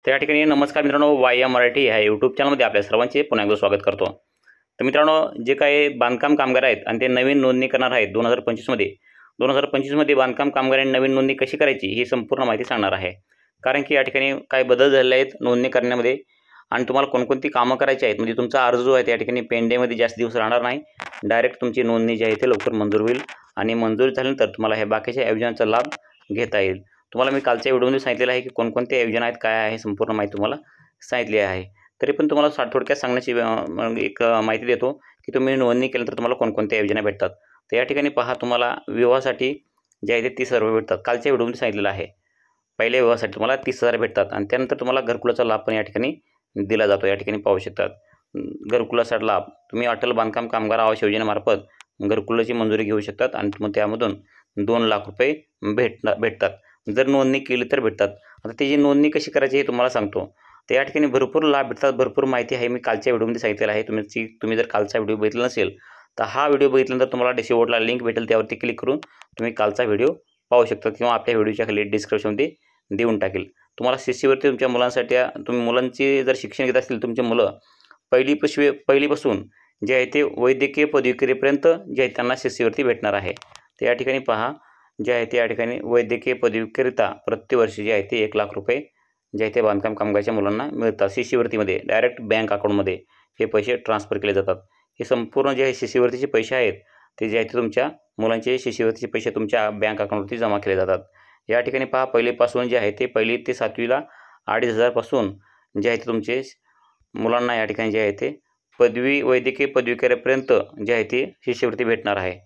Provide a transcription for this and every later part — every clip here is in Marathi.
तर या ठिकाणी नमस्कार मित्रांनो, वाय मराठी ह्या यूट्यूब चॅनलमध्ये आपल्या सर्वांचे पुन्हा एकदा स्वागत करतो। तर मित्रांनो, जे काही बांधकाम कामगार आहेत आणि ते नवीन नोंदणी करणार आहेत 2025 मध्ये बांधकाम कामगारांनी नवीन नोंदणी कशी करायची ही संपूर्ण माहिती सांगणार आहे। कारण की या ठिकाणी काय बदल झालेले आहेत नोंदणी करण्यामध्ये आणि तुम्हाला कोणकोणती कामं करायची आहेत, म्हणजे तुमचा अर्ज जो आहे त्या ठिकाणी पेंडिंगमध्ये जास्त दिवस राहणार नाही, डायरेक्ट तुमची नोंदणी जी आहे ते लवकर मंजूर होईल आणि मंजूर झाल्यानंतर तुम्हाला हे बाकीच्या योजनांचा लाभ घेता येईल। तुम्हाला मी कालच्या व्हिडिओमध्ये सांगितलेलं आहे की कोणकोणत्या योजना आहेत, काय आहे संपूर्ण माहिती तुम्हाला सांगितली आहे। तरी पण तुम्हाला थोडक्यात सांगण्याची एक माहिती देतो की तुम्ही नोंदणी केल्यानंतर तुम्हाला कोणकोणत्या योजना भेटतात। तर या ठिकाणी पहा, तुम्हाला विवाहासाठी जे आहे ते 30,000 भेटतात, कालच्या व्हिडिओमध्ये सांगितलेलं आहे। पहिल्या विवाहासाठी तुम्हाला 30,000 भेटतात आणि त्यानंतर तुम्हाला घरकुलाचा लाभ पण या ठिकाणी दिला जातो। या ठिकाणी पाहू शकतात घरकुलाचा लाभ तुम्ही अटल बांधकाम कामगार आवास योजनेमार्फत घरकुलाची मंजुरी घेऊ शकतात आणि मग त्यामधून 2 लाख रुपये भेटतात जर नोंदणी केली तर भेटतात। आता त्याची नोंदणी कशी करायची हे तुम्हाला सांगतो। तर या ठिकाणी भरपूर लाभ भेटतात, भरपूर माहिती आहे, मी कालच्या व्हिडिओमध्ये सांगितलेलं आहे। तुम्ही जर कालचा व्हिडिओ बघितला नसेल तर हा व्हिडिओ बघितल्यानंतर तुम्हाला शेवटला लिंक भेटेल, त्यावरती क्लिक करून तुम्ही कालचा व्हिडिओ पाहू शकता किंवा आपल्या व्हिडिओच्या खाली डिस्क्रिप्शनमध्ये देऊन टाकेल। तुम्हाला शिष्यवृत्ती तुमच्या मुलांसाठी, तुम्ही मुलांची जर शिक्षण घेत असतील तुमचे मुलं पहिलीपासून जे आहे ते वैद्यकीय पदवीकरेपर्यंत जे आहे त्यांना शिष्यवृत्ती भेटणार आहे। तर या ठिकाणी पहा, जे आहे ते या ठिकाणी वैद्यकीय पदवीकरिता प्रतिवर्षी जे आहे ते 1 लाख रुपये जे आहे ते बांधकाम कामगाराच्या मुलांना मिळतात। शिष्यवृत्तीमध्ये डायरेक्ट बँक अकाउंटमध्ये हे पैसे ट्रान्सफर केले जातात। हे संपूर्ण जे आहे शिष्यवृत्तीचे पैसे आहेत ते जे आहे ते तुमच्या मुलांचे शिष्यवृत्तीचे पैसे तुमच्या बँक अकाउंटवरती जमा केले जातात। या ठिकाणी पहा, पहिलीपासून जे आहे ते 1ली ते 7वीला 2,500 पासून जे आहे ते तुमचे मुलांना या ठिकाणी जे आहे ते वैद्यकीय पदवीकरेपर्यंत जे आहे ते शिष्यवृत्ती भेटणार आहे।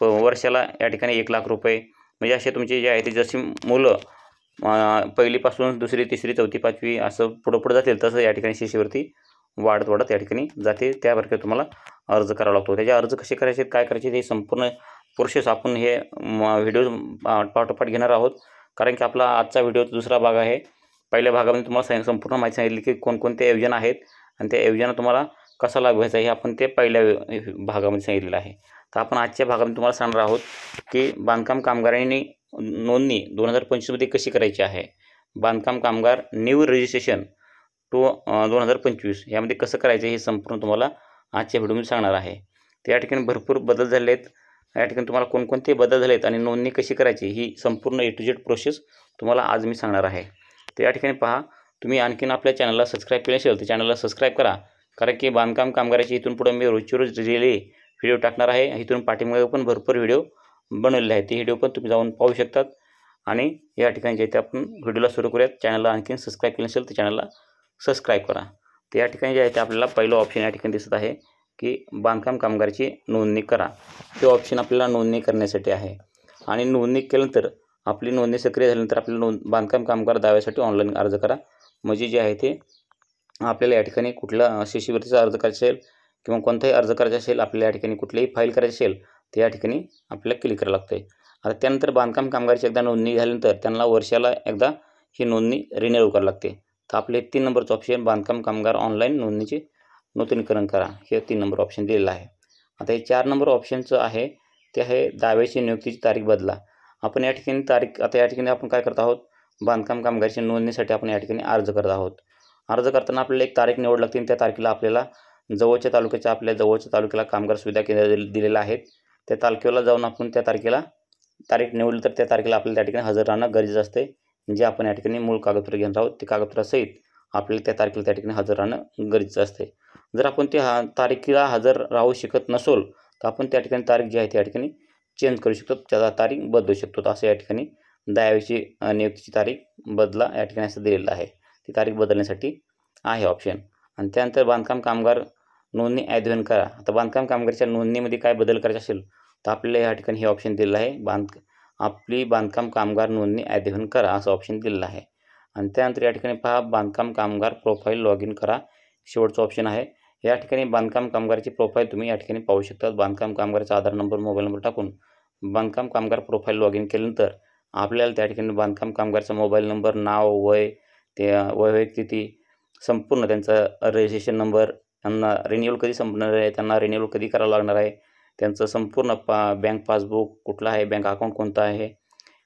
वर्षाला या ठिकाणी 1 लाख रुपये, म्हणजे असे तुमचे जे आहे ते जशी मुलं पहिलीपासून 2री 3री 4थी 5वी असं पुढं जातील तसं या ठिकाणी शिष्यवृत्ती वाढत या ठिकाणी जाते। त्याप्रकारे तुम्हाला अर्ज करावा लागतो। त्याचे अर्ज कसे करायचे, काय करायचे, हे संपूर्ण प्रोसेस आपण हे व्हिडिओ पाठोपाठ घेणार आहोत। कारण की आपला आजचा व्हिडिओ दुसरा भाग आहे। पहिल्या भागामध्ये तुम्हाला संपूर्ण माहिती सांगितली की कोणकोणत्या योजना आहेत आणि त्या योजना तुम्हाला कसा लाभ घ्यायचा हे आपण ते पहिल्या भागामध्ये सांगितलेलं आहे। तर आपण आजच्या भागामध्ये तुम्हाला सांगणार आहोत की बांधकाम कामगारांनी नोंदणी 2025 मध्ये कशी करायची आहे, बांधकाम कामगार न्यू रजिस्ट्रेशन टू 2025 यामध्ये कसं करायचं हे संपूर्ण तुम्हाला आजच्या व्हिडिओमध्ये सांगणार आहे। तर या ठिकाणी भरपूर बदल झाले आहेत, या ठिकाणी तुम्हाला कोणकोणते बदल झाले आहेत आणि नोंदणी कशी करायची ही संपूर्ण A to Z प्रोसेस तुम्हाला आज मी सांगणार आहे। तर या ठिकाणी पहा, तुम्ही आणखीन आपल्या चॅनलला सबस्क्राईब केले असेल तर चॅनलला सबस्क्राईब करा, कारण की बांधकाम कामगाराची इथून पुढे मी रोजची रोज रिले व्हिडिओ टाकणार आहे। इथून पाठीमागे पण भरपूर व्हिडिओ बनवलेले आहेत, ते व्हिडिओ पण तुम्ही जाऊन पाहू शकतात। आणि या ठिकाणी जे ते आपण व्हिडिओला सुरू करूयात। चॅनलला आणखीन सबस्क्राईब केलं नसेल तर चॅनलला सबस्क्राईब करा। तर या ठिकाणी जे आहे ते आपल्याला पहिलं ऑप्शन या ठिकाणी दिसत आहे की बांधकाम कामगाराची नोंदणी करा। ते ऑप्शन आपल्याला नोंदणी करण्यासाठी आहे आणि नोंदणी केल्यानंतर आपली नोंदणी सक्रिय झाल्यानंतर आपल्याला बांधकाम कामगार दाव्यासाठी ऑनलाईन अर्ज करा। म्हणजे जे आहे ते आपल्याला या ठिकाणी कुठला शिष्यवृत्तीचा अर्ज करायचा असेल किंवा कोणताही अर्ज करायचा असेल, आपल्याला या ठिकाणी कुठलीही फाईल करायची असेल तर या ठिकाणी आपल्याला क्लिक करावं लागतं आहे। आता त्यानंतर बांधकाम कामगाराची एकदा नोंदणी झाल्यानंतर त्यांना वर्षाला एकदा ही नोंदणी रिन्यू करावी लागते। तर आपले 3 नंबरचं ऑप्शन बांधकाम कामगार ऑनलाईन नोंदणीचे नूतनीकरण करा, हे 3 नंबर ऑप्शन दिलेलं आहे। आता हे 4 नंबर ऑप्शनचं आहे ते आहे दाव्याची नियुक्तीची तारीख बदला। आपण या ठिकाणी आता या ठिकाणी आपण काय करत आहोत, बांधकाम कामगाराची नोंदणीसाठी आपण या ठिकाणी अर्ज करत आहोत। अर्ज करताना आपल्याला एक तारीख निवड लागते आणि त्या तारखेला आपल्याला आपल्या जवळच्या तालुक्याला कामगार सुविधा केंद्र दिलेलं आहे, त्या तालुक्याला जाऊन आपण त्या तारीख निवडली तर त्या तारखेला आपल्याला त्या ठिकाणी हजर राहणं गरजेचं असते। जे आपण या ठिकाणी मूळ कागदपत्र घेणार आहोत ते कागदपत्रासहित आपल्याला त्या तारखेला त्या ठिकाणी हजर राहणं गरजेचं असते। जर आपण त्या तारखेला हजर राहू शकत नसोल तर आपण त्या ठिकाणी तारीख जी आहे त्या ठिकाणी चेंज करू शकतो, त्याचा तारीख बदलू शकतो। असं या ठिकाणी दाव्याची नियुक्तीची तारीख बदला या ठिकाणी असं दिलेलं आहे, ती तारीख बदलण्यासाठी आहे ऑप्शन। आणि त्यानंतर बांधकाम कामगार नोंदणी अध्ययन करा। आता बांधकाम कामगाराच्या नोंदणीमध्ये काय बदल करायचे असेल तर आपल्याला या ठिकाणी हे ऑप्शन दिलेलं आहे, आपली बांधकाम कामगार नोंदणी अध्ययन करा असं ऑप्शन दिलेलं आहे। आणि त्यानंतर या ठिकाणी पहा, बांधकाम कामगार प्रोफाईल लॉग इन करा, शेवटचं ऑप्शन आहे। या ठिकाणी बांधकाम कामगाराची प्रोफाईल तुम्ही या ठिकाणी पाहू शकता। बांधकाम कामगाराचा आधार नंबर, मोबाईल नंबर टाकून बांधकाम कामगार प्रोफाईल लॉग इन केल्यानंतर आपल्याला त्या ठिकाणी बांधकाम कामगारचा मोबाईल नंबर, नाव, वय, ते वैवाहिक स्थिती, संपूर्ण त्यांचा रजिस्ट्रेशन नंबर, त्यांना रिन्यूअल कधी संपणार आहे, त्यांना रिन्यूअल कधी करावं लागणार आहे, त्यांचं संपूर्ण बँक पासबुक कुठला आहे, बँक अकाउंट कोणतं आहे,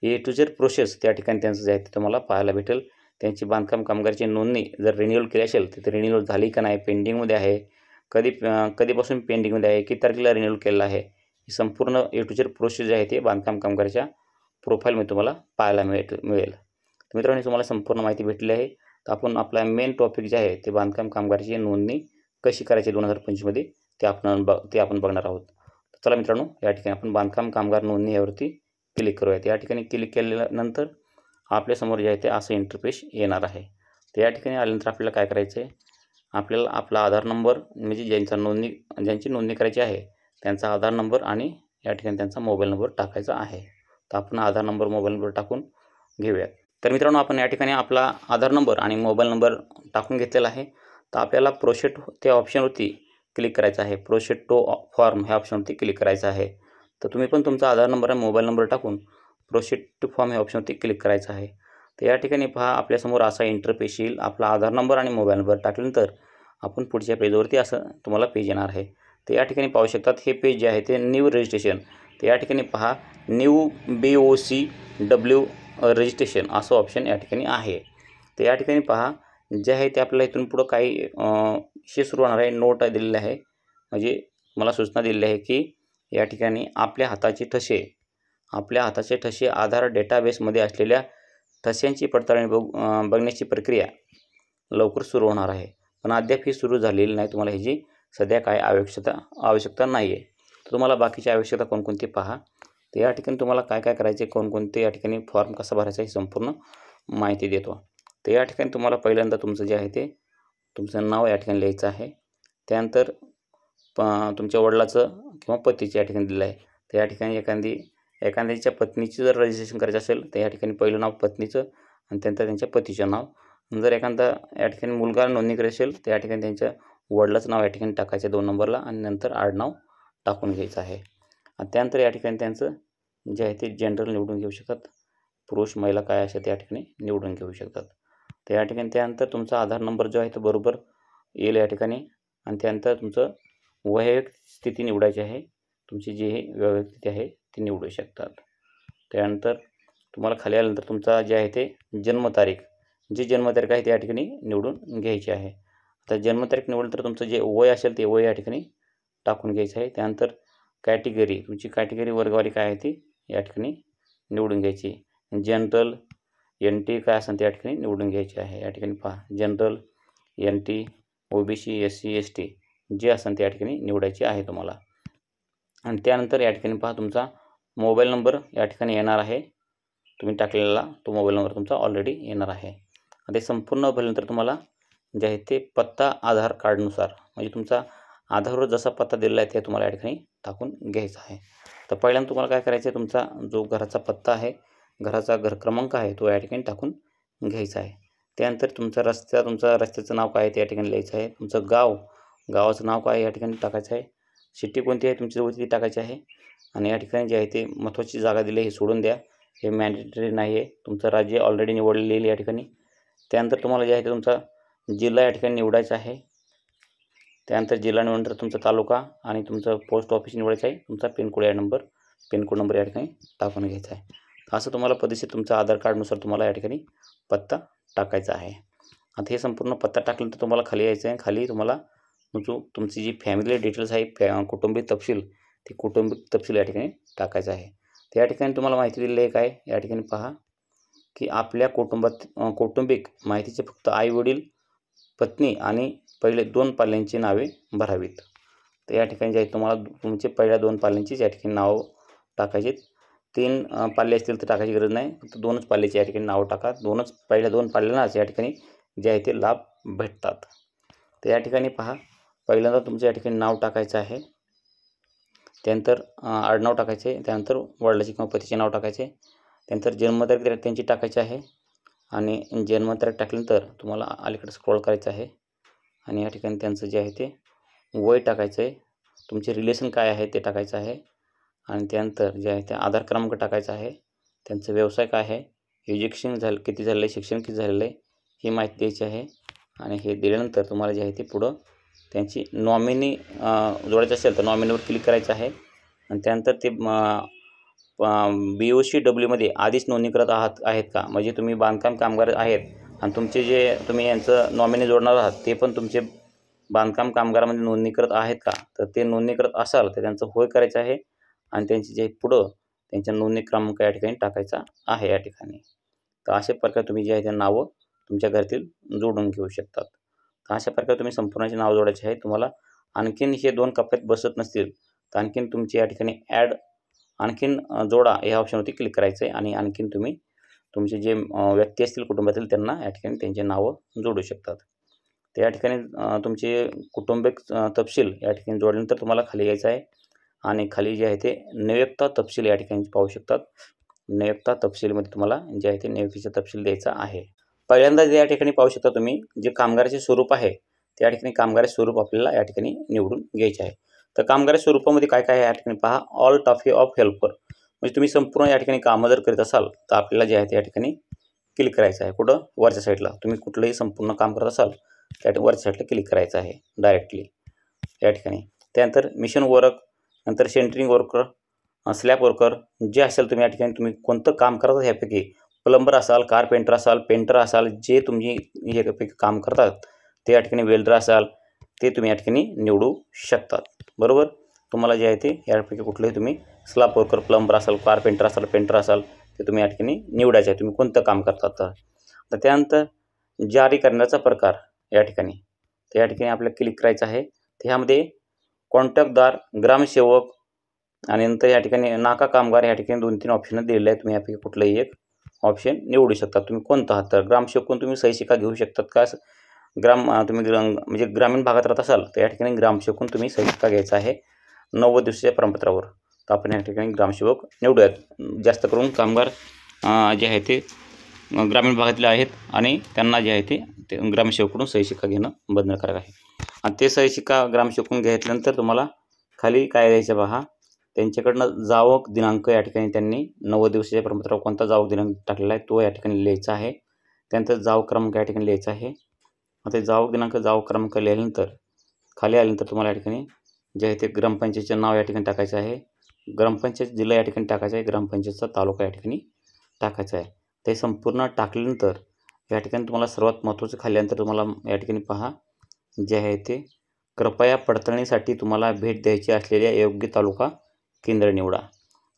A to Z प्रोसेस त्या ठिकाणी त्यांचं जे आहे ते तुम्हाला पाहायला भेटेल। त्यांची बांधकाम कामगाराची नोंदणी जर रिन्युअल केली असेल तर ती रिन्युअल झाली का नाही, पेंडिंगमध्ये आहे, कधीपासून पेंडिंगमध्ये आहे, किती तारखेला रिन्युअल केलेला आहे, ही संपूर्ण ए टू झेड प्रोसेस जी आहे ते बांधकाम कामगाराच्या प्रोफाईलमध्ये तुम्हाला पाहायला मिळेल. तर मित्रांनो, तुम्हाला संपूर्ण माहिती भेटली आहे. तर आपण आपला मेन टॉपिक जे आहे ते बांधकाम कामगाराची नोंदणी कशी करायची 2025मध्ये ते आपण बघणार आहोत. तर चला मित्रांनो, या ठिकाणी आपण बांधकाम कामगार नोंदणी यावरती क्लिक करूयात. या ठिकाणी क्लिक केल्यानंतर आपल्यासमोर जे आहे ते असं इंटरफेस येणार आहे. तर या ठिकाणी आल्यानंतर आपल्याला काय करायचं आहे, आपल्याला आपला आधार नंबर म्हणजे ज्यांची नोंदणी करायची आहे त्यांचा आधार नंबर आणि या ठिकाणी त्यांचा मोबाईल नंबर टाकायचा आहे. तर आपण आधार नंबर, मोबाईल नंबर टाकून घेऊयात. तर मित्रांनो, आपण या ठिकाणी आपला आधार नंबर आणि मोबाईल नंबर टाकून घेतलेला आहे. तर आपल्याला प्रोसीड त्या ऑप्शनवरती क्लिक करायचं आहे. प्रोसीड टू फॉर्म ह्या ऑप्शनवरती क्लिक करायचं आहे. तर तुम्ही पण तुमचा आधार नंबर आणि मोबाईल नंबर टाकून प्रोसीड टू फॉर्म ह्या ऑप्शनवरती क्लिक करायचं आहे. तर या ठिकाणी पहा, आपल्यासमोर असा इंटरफेस येईल. आपला आधार नंबर आणि मोबाईल नंबर टाकल्यानंतर आपण पुढच्या पेजवरती असं तुम्हाला पेज येणार आहे. तर या ठिकाणी पाहू शकतात, हे पेज जे आहे ते न्यू रजिस्ट्रेशन. तर या ठिकाणी पहा, न्यू BOCW रजिस्ट्रेशन असं ऑप्शन या ठिकाणी आहे. तर या ठिकाणी पहा, जे आहे ते आपल्याला इथून पुढं काही हे सुरू होणार आहे. नोट दिलेली आहे, म्हणजे मला सूचना दिलेली आहे की या ठिकाणी आपल्या हाताचे ठसे आधार डेटाबेसमध्ये असलेल्या ठस्यांची पडताळणी बघण्याची प्रक्रिया लवकर सुरू होणार आहे. पण अद्याप ही सुरू झालेली नाही. तुम्हाला ह्याची सध्या काय आवश्यकता नाही आहे. तर तुम्हाला बाकीची आवश्यकता कोणकोणती पहा. तर या ठिकाणी तुम्हाला काय करायचे, कोणकोणते या ठिकाणी फॉर्म कसा भरायचा ही संपूर्ण माहिती देतो. तर या ठिकाणी तुम्हाला पहिल्यांदा तुमचं जे आहे ते तुमचं नाव या ठिकाणी लिहायचं आहे. त्यानंतर तुमच्या वडिलाचं किंवा पतीचं या ठिकाणी दिलं आहे. तर या ठिकाणी एखाद्याच्या पत्नीचं जर रजिस्ट्रेशन करायचं असेल तर या ठिकाणी पहिलं नाव पत्नीचं आणि त्यानंतर त्यांच्या पतीचं नाव. जर एखादा या ठिकाणी मुलगा नोंदणी करायची असेल तर या ठिकाणी त्यांच्या वडिलाचं नाव या ठिकाणी टाकायचं 2 नंबरला आणि नंतर आडनाव टाकून घ्यायचं आहे. आणि त्यानंतर या ठिकाणी त्यांचं जे आहे ते जनरल निवडून घेऊ शकतात. पुरुष महिला काय असेल ते या ठिकाणी निवडून घेऊ शकतात. तर या ठिकाणी त्यानंतर तुमचा आधार नंबर जो आहे तो बरोबर येईल या ठिकाणी. आणि त्यानंतर तुमचं वैयक्तिक स्थिती निवडायची आहे. तुमची जी वैयक्तिक स्थिती आहे ती निवडू शकतात. त्यानंतर तुम्हाला खाली आल्यानंतर तुमचा जे आहे ते जन्मतारीख आहे ते या ठिकाणी निवडून घ्यायची आहे. आता जन्मतारीख निवडल्यानंतर तुमचं जे वय असेल ते वय या ठिकाणी टाकून घ्यायचं आहे. त्यानंतर कॅटेगरी, तुमची कॅटेगरी वर्गवारी काय आहे ती या ठिकाणी निवडून घ्यायची. जनरल, NT काय असेल ते या ठिकाणी निवडून घ्यायची आहे. या ठिकाणी पहा, general, NT, OBC, SC, ST जे असेल ते या ठिकाणी निवडायचे आहे तुम्हाला. आणि त्यानंतर या ठिकाणी पहा, तुमचा मोबाईल नंबर या ठिकाणी येणार आहे. तुम्ही टाकलेला तो मोबाईल नंबर तुमचा ऑलरेडी येणार आहे. ते संपूर्ण भरल्यानंतर तुम्हाला जे आहे ते पत्ता आधार कार्डनुसार म्हणजे तुमचा आधारवर जसा पत्ता दिलेला आहे ते तुम्हाला या ठिकाणी टाकून घ्यायचा आहे. तर पहिल्यांदा तुम्हाला काय करायचं आहे, तुमचा जो घराचा पत्ता आहे, घराचा घर क्रमांक आहे तो या ठिकाणी टाकून घ्यायचा आहे. त्यानंतर तुमचा रस्त्याचं नाव काय आहे ते या ठिकाणी लिहायचं आहे. तुमचं गावाचं नाव काय या ठिकाणी टाकायचं आहे. सिटी कोणती आहे तुमची जवळची ती टाकायची आहे. आणि या ठिकाणी जे आहे ते महत्त्वाची जागा दिली आहे हे सोडून द्या, हे मॅन्डेटरी नाही आहे. तुमचं राज्य ऑलरेडी निवडलेलं या ठिकाणी. त्यानंतर तुम्हाला जे आहे ते तुमचा जिल्हा या ठिकाणी निवडायचा आहे. त्यानंतर जिल्हा निवडल्यानंतर तुमचा तालुका आणि तुमचं पोस्ट ऑफिस निवडायचं आहे. तुमचा पिनकोड नंबर या ठिकाणी टाकून घ्यायचा आहे. असं तुम्हाला पद्धतशीर तुमच्या आधार कार्डनुसार तुम्हाला या ठिकाणी पत्ता टाकायचा आहे. आता हे संपूर्ण पत्ता टाकल्यानंतर तुम्हाला खाली यायचं आहे. खाली तुम्हाला तुमची जी फॅमिली डिटेल्स आहे, कौटुंबिक तपशील, ते कौटुंबिक तपशील या ठिकाणी टाकायचं आहे. तर या ठिकाणी तुम्हाला माहिती दिलेली आहे काय, या ठिकाणी पहा की आपल्या कौटुंबिक माहितीचे फक्त आई वडील, पत्नी आणि पहिले 2 पाल्यांची नावे भरावीत. तर या ठिकाणी जे आहे तुम्हाला तुमचे पहिल्या 2 पाल्यांचीच या ठिकाणी नाव टाकायचे. 3 पाल्ले असतील तर टाकायची गरज नाही, फक्त 2च पाल्ल्याची या ठिकाणी नावं टाका. पहिल्या 2 पाल्यांनाच या ठिकाणी जे आहे ते लाभ भेटतात. तर या ठिकाणी पहा, पहिल्यांदा तुमचं या ठिकाणी नाव टाकायचं आहे. त्यानंतर आडनाव टाकायचे, त्यानंतर वडिलाचे किंवा पतीचे नाव टाकायचे. त्यानंतर जन्मतारीख त्यांची टाकायची आहे. आणि जन्मतारीख टाकल्यानंतर तुम्हाला अलीकडे स्क्रॉल करायचं आहे आणि या ठिकाणी त्यांचं जे आहे ते वय टाकायचं आहे. तुमचे रिलेशन काय आहे ते टाकायचं आहे. आणि त्यानंतर जे आहे ते आधार क्रमांक टाकायचा आहे. त्यांचा व्यवसाय काय आहे, एज्युकेशन किती झालेलं आहे, शिक्षण किती झालेलं आहे ही माहिती द्यायची आहे. आणि हे दिल्यानंतर तुम्हाला जे आहे ते पुढं त्यांची नॉमिनी जोडायचं असेल तर नॉमिनीवर क्लिक करायचं आहे. आणि त्यानंतर ते BOCWमध्ये आधीच नोंदणी करत आहेत का, म्हणजे तुम्ही बांधकाम कामगार आहेत आणि तुमचे जे तुम्ही यांचं नॉमिनी जोडणार आहात ते पण तुमचे बांधकाम कामगारामध्ये नोंदणी करत आहेत का, तर ते नोंदणी करत असाल तर त्यांचं होय करायचं आहे आणि त्यांची जे पुढं त्यांच्या नोंदणी क्रमांक या ठिकाणी टाकायचा आहे या ठिकाणी. तर अशा प्रकारे तुम्ही जे आहे ते नावं तुमच्या घरातील जोडून घेऊ शकतात. तर अशा प्रकारे तुम्ही संपूर्णाचे नाव जोडायचे आहे. तुम्हाला आणखीन हे 2 कप्प्यात बसत नसतील तर आणखीन तुमची या ठिकाणी ॲड आणखीन जोडा या ऑप्शनवरती क्लिक करायचं आहे आणि आणखीन तुम्ही तुमचे जे व्यक्ती असतील कुटुंबातील त्यांना या ठिकाणी त्यांची नावं जोडू शकतात. तर या ठिकाणी तुमचे कुटुंबिक तपशील या ठिकाणी जोडल्यानंतर तुम्हाला खाली यायचं आहे आणि खाली जे आहे ते नियोक्ता तपशील या ठिकाणी पाहू शकतात. नियोक्ता तपशीलमध्ये तुम्हाला जे आहे ते नियुक्तीचा तपशील द्यायचा आहे. पहिल्यांदा या ठिकाणी पाहू शकता तुम्ही जे कामगाराचे स्वरूप आहे त्या ठिकाणी कामगाराचे स्वरूप आपल्याला या ठिकाणी निवडून घ्यायचे आहे. तर कामगाराच्या स्वरूपामध्ये काय काय आहे या ठिकाणी पहा, ऑल टाफे ऑफ हेल्पर, म्हणजे तुम्ही संपूर्ण या ठिकाणी कामं जर करीत असाल तर आपल्याला जे आहे ते या ठिकाणी क्लिक करायचं आहे. कुठं? वरच्या साईडला. तुम्ही कुठलंही संपूर्ण काम करत असाल त्या वरच्या साईडला क्लिक करायचं आहे डायरेक्टली या ठिकाणी. त्यानंतर मिशन वर्क, नंतर सेंटरिंग वर्कर, स्लॅब वर्कर जे असेल तुम्ही या ठिकाणी तुम्ही कोणतं काम करतात ह्यापैकी प्लंबर असाल, कारपेंटर असाल, पेंटर असाल, जे तुम्ही ह्यापैकी काम करतात ते या ठिकाणी वेल्डर असाल ते तुम्ही या ठिकाणी निवडू शकतात. बरोबर. तुम्हाला जे आहे ते यापैकी कुठलंही तुम्ही स्लॅब वर्कर, प्लंबर असाल, कारपेंटर असाल, पेंटर असाल ते तुम्ही या ठिकाणी निवडायचं आहे तुम्ही कोणतं काम करतात. तर त्यानंतर जारी करण्याचा प्रकार या ठिकाणी, तर या ठिकाणी आपल्याला क्लिक करायचं आहे. त्यामध्ये कॉन्ट्रॅक्टदार, ग्रामसेवक आणि नंतर या ठिकाणी नाका कामगार या ठिकाणी 2-3 ऑप्शन दिलेले आहेत. तुम्ही यापैकी कुठलंही एक ऑप्शन निवडू शकता. तुम्ही कोणता आहात, तर ग्रामसेवक तुम्ही सही शिक्का घेऊ शकतात का, तुम्ही म्हणजे ग्रामीण भागात राहत असाल तर या ठिकाणी ग्रामसेवक तुम्ही सही शिक्का घ्यायचा आहे 90 दिवसाच्या प्रमाणपत्रावर. तर आपण या ठिकाणी ग्रामसेवक निवडूयात. जास्त करून कामगार जे आहे ते ग्रामीण भागातले आहेत आणि त्यांना जे आहे ते ग्रामसेवकडून सही शिक्का घेणं बंधनकारक आहे. आणि ते सही शिक्का ग्रामसेवकडून घेतल्यानंतर तुम्हाला खाली काय द्यायचं पहा, त्यांच्याकडनं जावक दिनांक या ठिकाणी त्यांनी 90 दिवसाच्या प्रमाणपत्रावर कोणता जावक दिनांक टाकलेला आहे तो या ठिकाणी लिहायचा आहे. त्यानंतर जावक क्रमांक या ठिकाणी लिहायचा आहे. आता जावक दिनांक, जावक क्रमांक लिहिल्यानंतर खाली आल्यानंतर तुम्हाला या ठिकाणी जे आहे ते ग्रामपंचायतीचे नाव या ठिकाणी टाकायचं आहे. ग्रामपंचायत जिल्हा या ठिकाणी टाकायचा आहे. ग्रामपंचायतचा तालुका या ठिकाणी टाकायचा आहे. ते संपूर्ण टाकल्यानंतर या ठिकाणी तुम्हाला सर्वात महत्त्वाचं खाली आल्यानंतर तुम्हाला या ठिकाणी पहा जे आहे ते कृपया पडताळणीसाठी तुम्हाला भेट द्यायची असलेल्या योग्य तालुका केंद्र निवडा.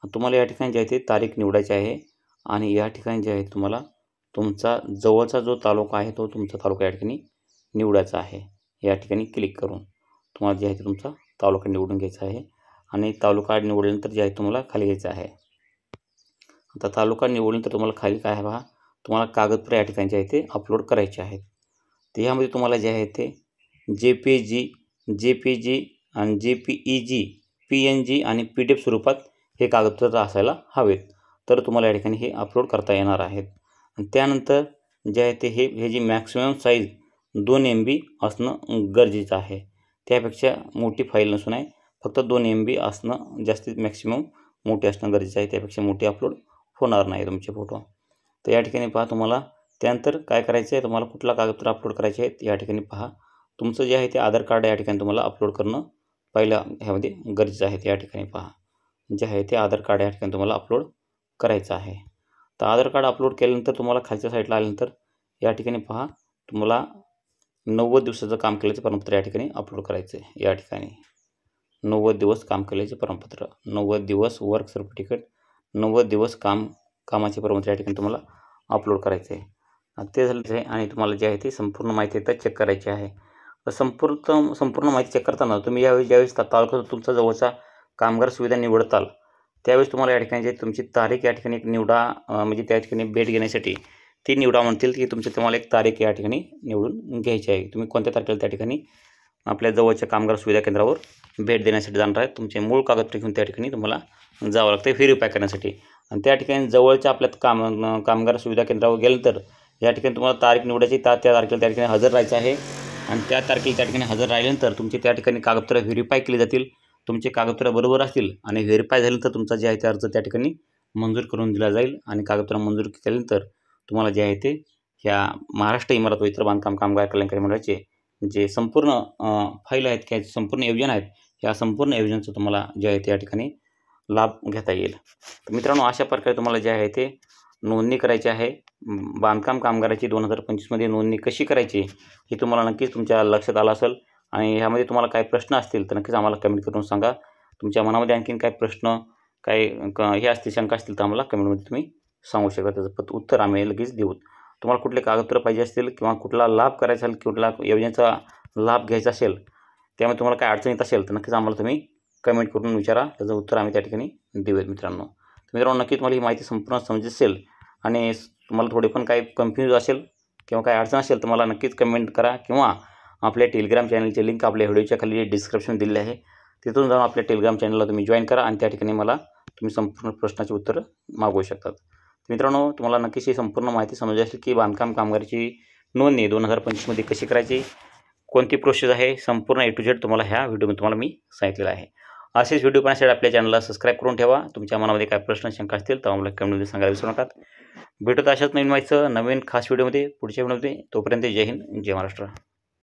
तुम्हाला या ठिकाणी जे आहे ते तारीख निवडायची आहे आणि या ठिकाणी जे आहे तुम्हाला तुमचा जवळचा जो तालुका आहे तो तुमचा तालुका या ठिकाणी निवडायचा आहे. या ठिकाणी क्लिक करून तुम्हाला जे आहे ते तुमचा तालुका निवडून घ्यायचा आहे आणि तालुका निवडल्यानंतर जे आहे तुम्हाला खाली घ्यायचं आहे. आता तालुका निवडल्यानंतर तुम्हाला खाली काय आहे पहा, तुम्हाला कागदपत्र या ठिकाणी जे आहे ते अपलोड करायचे आहेत. तर यामध्ये तुम्हाला जे आहे ते JPG आणि JPEG, PNG आणि PDF स्वरूपात हे कागदपत्र असायला हवेत. तर तुम्हाला या ठिकाणी हे अपलोड करता येणार आहेत. आणि त्यानंतर जे आहे ते हे जी मॅक्सिमम साईज 2 MB असणं गरजेचं आहे. त्यापेक्षा मोठी फाईल नसून आहे, फक्त 2 MB असणं जास्तीत मॅक्सिमम मोठी असणं गरजेचं आहे. त्यापेक्षा मोठी अपलोड होणार नाही तुमचे फोटो. तर या ठिकाणी पहा तुम्हाला त्यानंतर काय करायचं आहे, तुम्हाला कुठला कागदपत्र अपलोड करायचे आहेत या ठिकाणी पहा. तुमचं जे आहे ते आधार कार्ड या ठिकाणी तुम्हाला अपलोड करणं पहिल्या ह्यामध्ये गरजेचं आहे. या ठिकाणी पहा जे आहे ते आधार कार्ड या ठिकाणी तुम्हाला अपलोड करायचं आहे. तर आधार कार्ड अपलोड केल्यानंतर तुम्हाला खालच्या साईडला आल्यानंतर या ठिकाणी पहा तुम्हाला 90 दिवसाचं काम केल्याचे प्रमाणपत्र या ठिकाणी अपलोड करायचं आहे. या ठिकाणी 90 दिवस काम केल्याचे प्रमाणपत्र, 90 दिवस वर्क सर्टिफिकेट, 90 दिवस कामाचे प्रमाणपत्र या ठिकाणी तुम्हाला अपलोड करायचं आहे. ते झालं आहे आणि तुम्हाला जे आहे ते संपूर्ण माहिती एकदा चेक करायची आहे. तर संपूर्ण माहिती चेक करताना तुम्ही ज्यावेळेस तालुका तुमचा जवळचा कामगार सुविधा निवडताल त्यावेळेस तुम्हाला या ठिकाणी जे तुमची तारीख या ठिकाणी एक निवडा, म्हणजे त्या ठिकाणी भेट घेण्यासाठी ती निवडा म्हणतील की तुम्हाला एक तारीख या ठिकाणी निवडून घ्यायची आहे. तुम्ही कोणत्या तारखेला त्या ठिकाणी आपल्या जवळच्या कामगार सुविधा केंद्रावर भेट देण्यासाठी जाणार आहेत. तुमचे मूळ कागदपत्र घेऊन त्या ठिकाणी तुम्हाला जावं लागतं व्हेरीफाय करण्यासाठी. आणि त्या ठिकाणी जवळच्या आपल्या कामगार सुविधा केंद्रावर गेल्यानंतर या ठिकाणी तुम्हाला तारीख निवडायची, त्या तारखेला त्या ठिकाणी हजर राहायचं आहे. आणि त्या तारखेला त्या ठिकाणी हजर राहिल्यानंतर तुमचे त्या ठिकाणी कागदपत्र व्हेरीफाय केले जातील. तुमचे कागदपत्र बरोबर असतील आणि व्हेरीफाय झाल्यानंतर तुमचा जे आहे ते अर्ज त्या ठिकाणी मंजूर करून दिला जाईल. आणि कागदपत्र मंजूर केल्यानंतर तुम्हाला जे आहे ते ह्या महाराष्ट्र इमारत व इतर बांधकाम कामगार कल्याणकारी मंडळाचे जे संपूर्ण फाईल आहेत किंवा संपूर्ण योजना आहेत ह्या संपूर्ण योजनेचं तुम्हाला जे आहे ते या ठिकाणी लाभ घेता येईल. तर मित्रांनो, अशा प्रकारे तुम्हाला जे आहे ते नोंदणी करायची आहे, बांधकाम कामगाराची 2025मध्ये नोंदणी कशी करायची हे तुम्हाला नक्कीच तुमच्या लक्षात आलं असेल. आणि ह्यामध्ये तुम्हाला काही प्रश्न असतील तर नक्कीच आम्हाला कमेंट करून सांगा. तुमच्या मनामध्ये आणखीन काही प्रश्न काही हे असतील, शंका असतील तर आम्हाला कमेंटमध्ये तुम्ही सांगू शकता. त्याचं उत्तर आम्ही लगेच देऊ. तुम्हाला कुठले कागदपत्र पाहिजे असतील किंवा कुठला लाभ करायचा असेल, कुठला योजनेचा लाभ घ्यायचा असेल, त्यामुळे तुम्हाला काय अडचण येत असेल तर नक्कीच आम्हाला तुम्ही कमेंट करून विचारा. त्याचं उत्तर आम्ही त्या ठिकाणी देऊयात मित्रांनो. तर मित्रांनो, नक्की तुम्हाला ही माहिती संपूर्ण समजत असेल आणि तुम्हाला थोडे पण काही कन्फ्यूज असेल किंवा काही अडचण असेल तर मला नक्कीच कमेंट करा किंवा आपल्या टेलिग्राम चॅनलची लिंक आपल्या व्हिडिओच्या खाली डिस्क्रिप्शन दिलेली आहे, तिथून जाऊन आपल्या टेलिग्राम चॅनलला तुम्ही जॉईन करा आणि त्या ठिकाणी मला तुम्ही संपूर्ण प्रश्नाची उत्तरं मागवू शकतात. मित्रांनो, तुम्हाला नक्कीच ही संपूर्ण माहिती समजली असेल की बांधकाम कामगाराची नोंदणी 2025मध्ये कशी करायची, कोणती प्रोसेस आहे, संपूर्ण A to Z तुम्हाला ह्या व्हिडिओमध्ये तुम्हाला मी सांगितलेलं आहे. असेच व्हिडिओ पाहण्यासाठी आपल्या चॅनलला सबस्क्राईब करून ठेवा. तुमच्या मनामध्ये काय प्रश्न शंका असतील तर आम्हाला कमेंटमध्ये सांगायला विसरू नका. भेटत अशाच नवीन माहितीचं नवीन खास व्हिडिओमध्ये पुढच्या व्हिडिओमध्ये. तोपर्यंत जय हिंद, जय महाराष्ट्र.